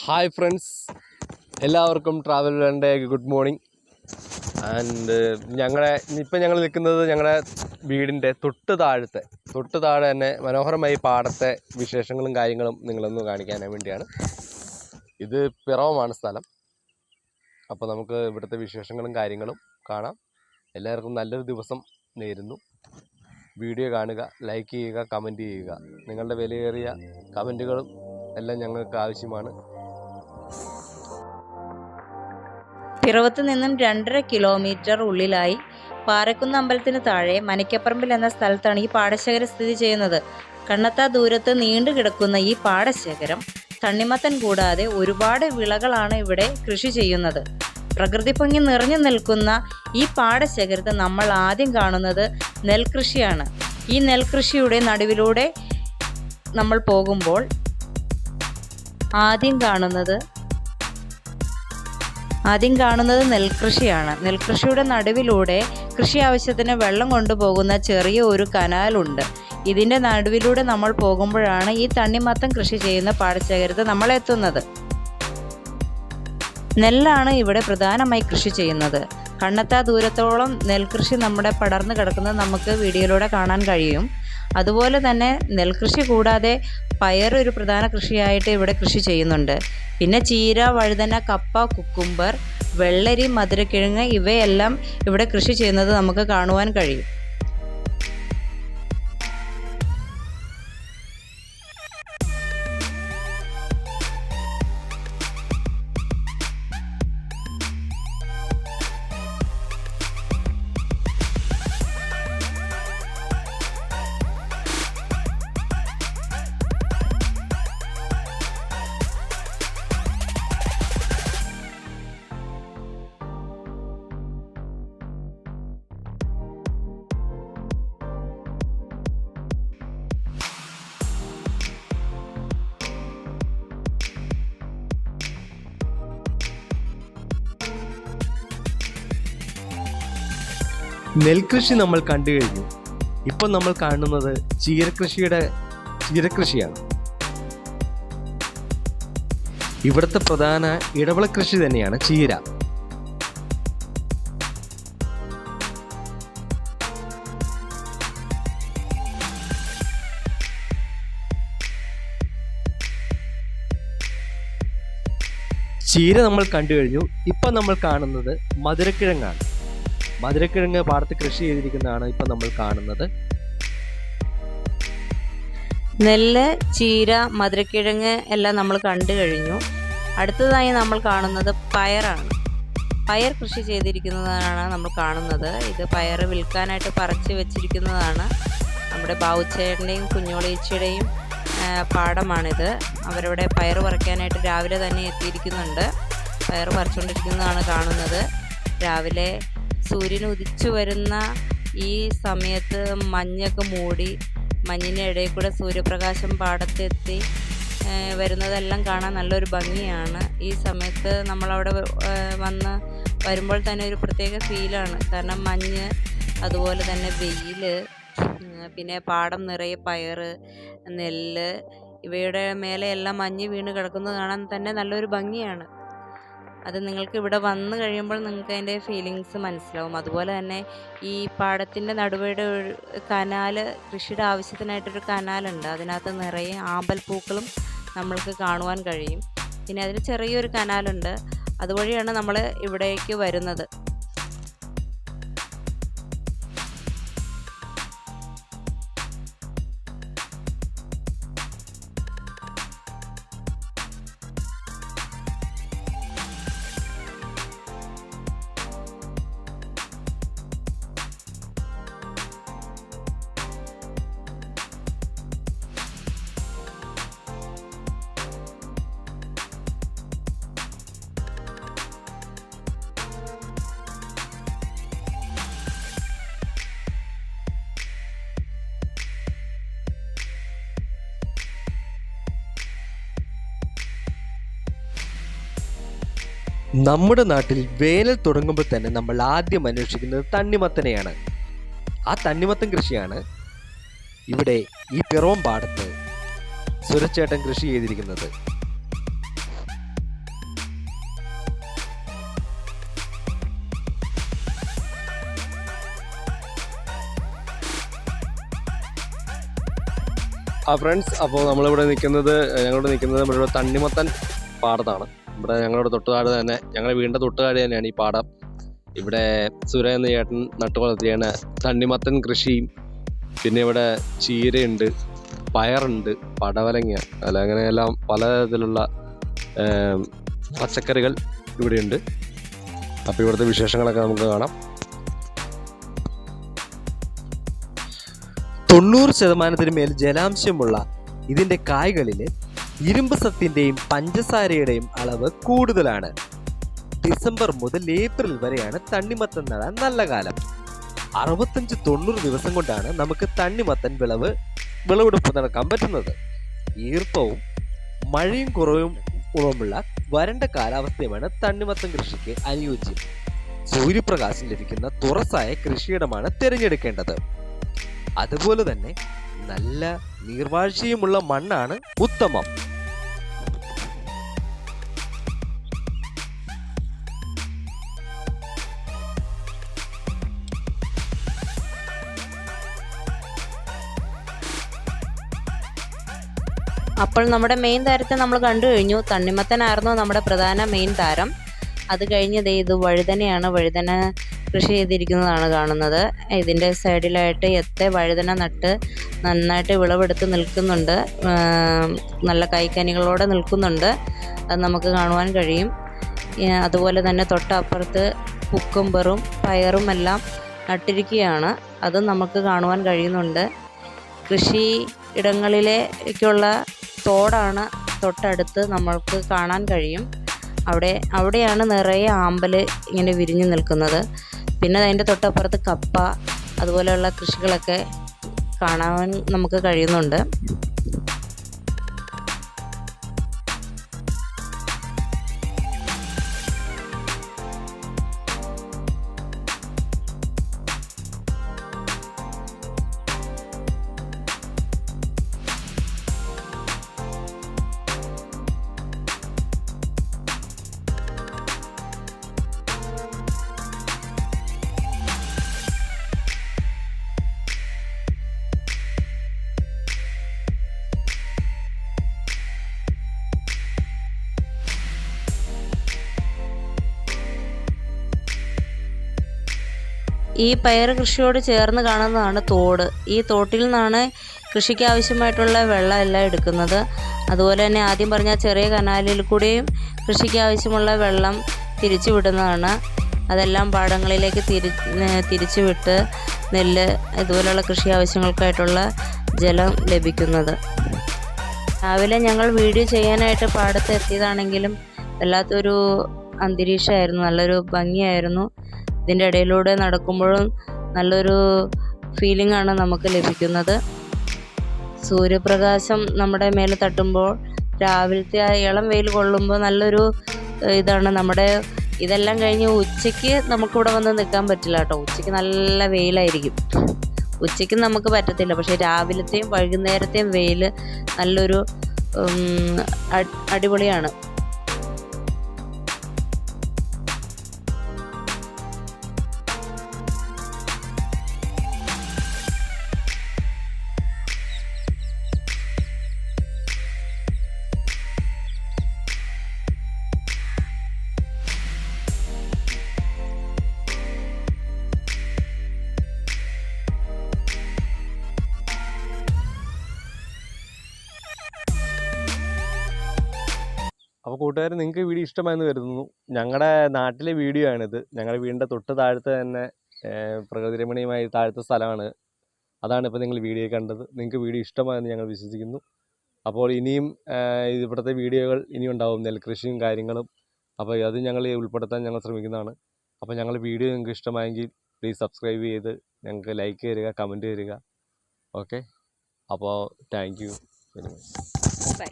Hi friends, എല്ലാവർക്കും travel വേൾഡിൻ്റെ good morning. And ഞങ്ങൾ നിൽക്കുന്നത് ഞങ്ങളുടെ വീടിൻ്റെ തൊട്ട് താഴെ തന്നെ മനോഹരമായി പാടത്തെ വിശേഷങ്ങളും കാര്യങ്ങളും നിങ്ങളൊന്ന് കാണിക്കാൻ വേണ്ടിയാണ്. ഇത് പിറവമാണ് സ്ഥലം. അപ്പോൾ നമുക്ക് ഇവിടുത്തെ വിശേഷങ്ങളും കാര്യങ്ങളും കാണാം. എല്ലാവർക്കും നല്ലൊരു ദിവസം നേരുന്നു. വീഡിയോ കാണുക, ലൈക്ക് ചെയ്യുക, കമൻറ്റ് ചെയ്യുക. നിങ്ങളുടെ വിലയേറിയ കമൻറ്റുകളും എല്ലാം ഞങ്ങൾക്ക് ആവശ്യമാണ്. പിറവത്ത് നിന്നും 2.5 കിലോമീറ്റർ ഉള്ളിലായി പാറക്കുന്ന് അമ്പലത്തിന് താഴെ മനക്കപ്പറമ്പിൽ എന്ന സ്ഥലത്താണ് ഈ പാടശേഖരം സ്ഥിതി ചെയ്യുന്നത്. കണ്ണെത്താ ദൂരത്ത് നീണ്ടു കിടക്കുന്ന ഈ പാടശേഖരം തണ്ണിമത്തൻ കൂടാതെ ഒരുപാട് വിളകളാണ് ഇവിടെ കൃഷി ചെയ്യുന്നത്. പ്രകൃതി ഭംഗി നിറഞ്ഞു നിൽക്കുന്ന ഈ പാടശേഖരത്ത് നമ്മൾ ആദ്യം കാണുന്നത് നെൽകൃഷിയാണ്. ഈ നെൽകൃഷിയുടെ നടുവിലൂടെ നമ്മൾ പോകുമ്പോൾ ആദ്യം കാണുന്നത് നെൽകൃഷിയാണ്. നെൽകൃഷിയുടെ നടുവിലൂടെ കൃഷി ആവശ്യത്തിന് വെള്ളം കൊണ്ടുപോകുന്ന ചെറിയ ഒരു കനാലുണ്ട്. ഇതിൻ്റെ നടുവിലൂടെ നമ്മൾ പോകുമ്പോഴാണ് ഈ തണ്ണിമത്തൻ കൃഷി ചെയ്യുന്ന പാടശേഖരത്ത് നമ്മൾ എത്തുന്നത്. നെല്ലാണ് ഇവിടെ പ്രധാനമായി കൃഷി ചെയ്യുന്നത്. കണ്ണെത്താ ദൂരത്തോളം നെൽകൃഷി നമ്മുടെ പടർന്നു കിടക്കുന്നത് നമുക്ക് വീഡിയോയിലൂടെ കാണാൻ കഴിയും. അതുപോലെ തന്നെ നെൽകൃഷി കൂടാതെ പയർ ഒരു പ്രധാന കൃഷിയായിട്ട് ഇവിടെ കൃഷി ചെയ്യുന്നുണ്ട്. പിന്നെ ചീര, വഴുതന, കപ്പ, കുക്കുംബർ, വെള്ളരി, മധുരക്കിഴങ്ങ് ഇവയെല്ലാം ഇവിടെ കൃഷി ചെയ്യുന്നത് നമുക്ക് കാണുവാൻ കഴിയും. നെൽകൃഷി നമ്മൾ കണ്ടു കഴിഞ്ഞു. ഇപ്പം നമ്മൾ കാണുന്നത് ചീരകൃഷിയാണ്. ഇവിടുത്തെ പ്രധാന ഇടവിള കൃഷി തന്നെയാണ് ചീര. ചീര നമ്മൾ കണ്ടു കഴിഞ്ഞു. ഇപ്പം നമ്മൾ കാണുന്നത് മധുരക്കിഴങ്ങാണ്. മധുരക്കിഴങ്ങ് പാടത്ത് കൃഷി ചെയ്തിരിക്കുന്നതാണ് ഇപ്പം നമ്മൾ കാണുന്നത്. നെല്ല്, ചീര, മധുരക്കിഴങ്ങ് എല്ലാം നമ്മൾ കണ്ടു കഴിഞ്ഞു. അടുത്തതായി നമ്മൾ കാണുന്നത് പയറാണ്. പയർ കൃഷി ചെയ്തിരിക്കുന്നതാണ് നമ്മൾ കാണുന്നത്. ഇത് പയർ വിൽക്കാനായിട്ട് പറിച്ച് വെച്ചിരിക്കുന്നതാണ്. നമ്മുടെ ബാവുച്ചേട്ടൻ്റെയും കുഞ്ഞോളേച്ചിയുടെയും പാടമാണിത്. അവരവിടെ പയർ പറിക്കാനായിട്ട് രാവിലെ തന്നെ എത്തിയിരിക്കുന്നുണ്ട്. പയർ പറിച്ചുകൊണ്ടിരിക്കുന്നതാണ് കാണുന്നത്. രാവിലെ സൂര്യൻ ഉദിച്ചു വരുന്ന ഈ സമയത്ത് മഞ്ഞൊക്കെ മൂടി മഞ്ഞിൻ്റെ ഇടയിൽ കൂടെ സൂര്യപ്രകാശം പാടത്തെത്തി വരുന്നതെല്ലാം കാണാൻ നല്ലൊരു ഭംഗിയാണ്. ഈ സമയത്ത് നമ്മളവിടെ വരുമ്പോൾ തന്നെ ഒരു പ്രത്യേക ഫീലാണ്. കാരണം മഞ്ഞ്, അതുപോലെ തന്നെ വെയിൽ, പിന്നെ പാടം നിറയെ പയർ, നെല്ല് ഇവയുടെ മേലെ എല്ലാം മഞ്ഞ് വീണ് കിടക്കുന്നത് കാണാൻ തന്നെ നല്ലൊരു ഭംഗിയാണ്. അത് നിങ്ങൾക്ക് ഇവിടെ വന്നു കഴിയുമ്പോൾ നിങ്ങൾക്ക് അതിൻ്റെ ഫീലിങ്സ് മനസ്സിലാവും. അതുപോലെ തന്നെ ഈ പാടത്തിൻ്റെ നടുവയുടെ ഒരു കനാല്, കൃഷിയുടെ ആവശ്യത്തിനായിട്ടൊരു കനാലുണ്ട്. അതിനകത്ത് നിറയെ ആമ്പൽപ്പൂക്കളും നമ്മൾക്ക് കാണുവാൻ കഴിയും. പിന്നെ അതിന് ചെറിയൊരു കനാലുണ്ട്. അതുവഴിയാണ് നമ്മൾ ഇവിടേക്ക് വരുന്നത്. നമ്മുടെ നാട്ടിൽ വേനൽ തുടങ്ങുമ്പോൾ തന്നെ നമ്മൾ ആദ്യം അന്വേഷിക്കുന്നത് തണ്ണിമത്തനെയാണ്. ആ തണ്ണിമത്തൻ കൃഷിയാണ് ഇവിടെ ഈ പിറവം പാടത്ത് സുരച്ചേട്ടൻ കൃഷി ചെയ്തിരിക്കുന്നത്. ഫ്രണ്ട്സ്, അപ്പോൾ ഞങ്ങളിവിടെ നിൽക്കുന്നത് ഇവിടെ തണ്ണിമത്തൻ പാടത്താണ്. ഇവിടെ ഞങ്ങളുടെ തൊട്ടുതാഴെ തന്നെ, ഞങ്ങളുടെ വീടിൻ്റെ തൊട്ടുതാഴെ തന്നെയാണ് ഈ പാടം. ഇവിടെ സുരേഷ് എന്ന ചേട്ടൻ നട്ടുവളർത്തിയാണ് തണ്ണിമത്തൻ കൃഷിയും, പിന്നെ ഇവിടെ ചീരയുണ്ട്, പയറുണ്ട്, പടവലങ്ങ അങ്ങനെയെല്ലാം പലതരത്തിലുള്ള പച്ചക്കറികൾ ഇവിടെയുണ്ട്. അപ്പോൾ ഇവിടുത്തെ വിശേഷങ്ങളൊക്കെ നമുക്ക് കാണാം. 90% മേൽ ജലാംശമുള്ള ഇതിൻ്റെ കായ്കളിൽ ഇരുമ്പ് സത്തിൻ്റെയും പഞ്ചസാരയുടെയും അളവ് കൂടുതലാണ്. ഡിസംബർ മുതൽ ഏപ്രിൽ വരെയാണ് തണ്ണിമത്തൻ നടാൻ നല്ല കാലം. 65-90 ദിവസം കൊണ്ടാണ് നമുക്ക് തണ്ണിമത്തൻ വിളവെടുപ്പ് നടക്കാൻ പറ്റുന്നത്. ഈർപ്പവും മഴയും കുറവുമുള്ള വരണ്ട കാലാവസ്ഥയുമാണ് തണ്ണിമത്തൻ കൃഷിക്ക് അനുയോജ്യം. സൂര്യപ്രകാശം ലഭിക്കുന്ന തുറസായ കൃഷിയിടമാണ് തിരഞ്ഞെടുക്കേണ്ടത്. അതുപോലെ തന്നെ നല്ല നീർവാഴ്ചയുമുള്ള മണ്ണാണ് ഉത്തമം. അപ്പോൾ നമ്മുടെ മെയിൻ താരത്തെ നമ്മൾ കണ്ടു കഴിഞ്ഞു. തണ്ണിമത്തനായിരുന്നു നമ്മുടെ പ്രധാന മെയിൻ താരം. അത് കഴിഞ്ഞത് ഇത് വഴുതനയാണ്. വഴുതന കൃഷി ചെയ്തിരിക്കുന്നതാണ് കാണുന്നത്. ഇതിൻ്റെ സൈഡിലായിട്ട് വഴുതന നട്ട് നന്നായിട്ട് വിളവെടുത്ത് നിൽക്കുന്നുണ്ട്. നല്ല കൈക്കനികളോടെ നിൽക്കുന്നുണ്ട്. അത് നമുക്ക് കാണുവാൻ കഴിയും. അതുപോലെ തന്നെ തൊട്ടപ്പുറത്ത് കുക്കുംബറും പയറും എല്ലാം നട്ടിരിക്കുകയാണ്. അതും നമുക്ക് കാണുവാൻ കഴിയുന്നുണ്ട്. കൃഷി ഇടങ്ങളിലേക്കുള്ള തോടാണ് തൊട്ടടുത്ത് നമ്മൾക്ക് കാണാൻ കഴിയും. അവിടെയാണ് നിറയെ ആമ്പൽ ഇങ്ങനെ വിരിഞ്ഞു നിൽക്കുന്നത്. പിന്നെ അതിൻ്റെ തൊട്ടപ്പുറത്ത് കപ്പ അതുപോലെയുള്ള കൃഷികളൊക്കെ കാണാൻ നമുക്ക് കഴിയുന്നുണ്ട്. ഈ പയർ കൃഷിയോട് ചേർന്ന് കാണുന്നതാണ് തോട്. ഈ തോട്ടിൽ നിന്നാണ് കൃഷിക്ക് ആവശ്യമായിട്ടുള്ള വെള്ളം എല്ലാം എടുക്കുന്നത്. അതുപോലെ തന്നെ ആദ്യം പറഞ്ഞ ചെറിയ കനാലിൽ കൂടെയും കൃഷിക്ക് ആവശ്യമുള്ള വെള്ളം തിരിച്ചു വിടുന്നതാണ്. അതെല്ലാം പാടങ്ങളിലേക്ക് തിരിച്ചു വിട്ട് നെല്ല് ഇതുപോലെയുള്ള കൃഷി ആവശ്യങ്ങൾക്കായിട്ടുള്ള ജലം ലഭിക്കുന്നത്. രാവിലെ ഞങ്ങൾ വീഡിയോ ചെയ്യാനായിട്ട് പാടത്ത് എത്തിയതാണെങ്കിലും വല്ലാത്തൊരു അന്തരീക്ഷമായിരുന്നു, നല്ലൊരു ഭംഗിയായിരുന്നു. ഇതിൻ്റെ ഇടയിലൂടെ നടക്കുമ്പോഴും നല്ലൊരു ഫീലിംഗ് ആണ് നമുക്ക് ലഭിക്കുന്നത്. സൂര്യപ്രകാശം നമ്മുടെ മേലെ തട്ടുമ്പോൾ രാവിലത്തെ ആ ഇളം വെയിൽ കൊള്ളുമ്പോൾ നല്ലൊരു ഇതാണ്. ഇതെല്ലാം കഴിഞ്ഞ് ഉച്ചയ്ക്ക് നമുക്കിവിടെ വന്ന് നിൽക്കാൻ പറ്റില്ല കേട്ടോ. ഉച്ചയ്ക്ക് നല്ല വെയിലായിരിക്കും. ഉച്ചയ്ക്ക് നമുക്ക് പറ്റത്തില്ല. പക്ഷേ രാവിലത്തെയും വൈകുന്നേരത്തെയും വെയിൽ നല്ലൊരു അടിപൊളിയാണ്. അപ്പോൾ കൂട്ടുകാർ, നിങ്ങൾക്ക് വീഡിയോ ഇഷ്ടമായെന്ന് കരുതുന്നു. ഞങ്ങളുടെ നാട്ടിലെ വീഡിയോ ആണിത്. ഞങ്ങളുടെ വീടിൻ്റെ തൊട്ട് താഴത്തെ തന്നെ പ്രകൃതി രമണീയമായ താഴത്തെ സ്ഥലമാണ്. അതാണ് ഇപ്പോൾ നിങ്ങൾ വീഡിയോ കണ്ടത്. നിങ്ങൾക്ക് വീഡിയോ ഇഷ്ടമായെന്ന് ഞങ്ങൾ വിശ്വസിക്കുന്നു. അപ്പോൾ ഇനിയും ഇവിടുത്തെ വീഡിയോകൾ ഇനിയും ഉണ്ടാവും, നെൽകൃഷിയും കാര്യങ്ങളും. അപ്പോൾ അത് ഞങ്ങൾ ഉൾപ്പെടുത്താൻ ഞങ്ങൾ ശ്രമിക്കുന്നതാണ്. അപ്പോൾ ഞങ്ങളുടെ വീഡിയോ നിങ്ങൾക്ക് ഇഷ്ടമായെങ്കിൽ പ്ലീസ് സബ്സ്ക്രൈബ് ചെയ്ത് ഞങ്ങൾക്ക് ലൈക്ക് തരിക, കമൻറ്റ് തരിക. ഓക്കെ, അപ്പോൾ thank you very much. By.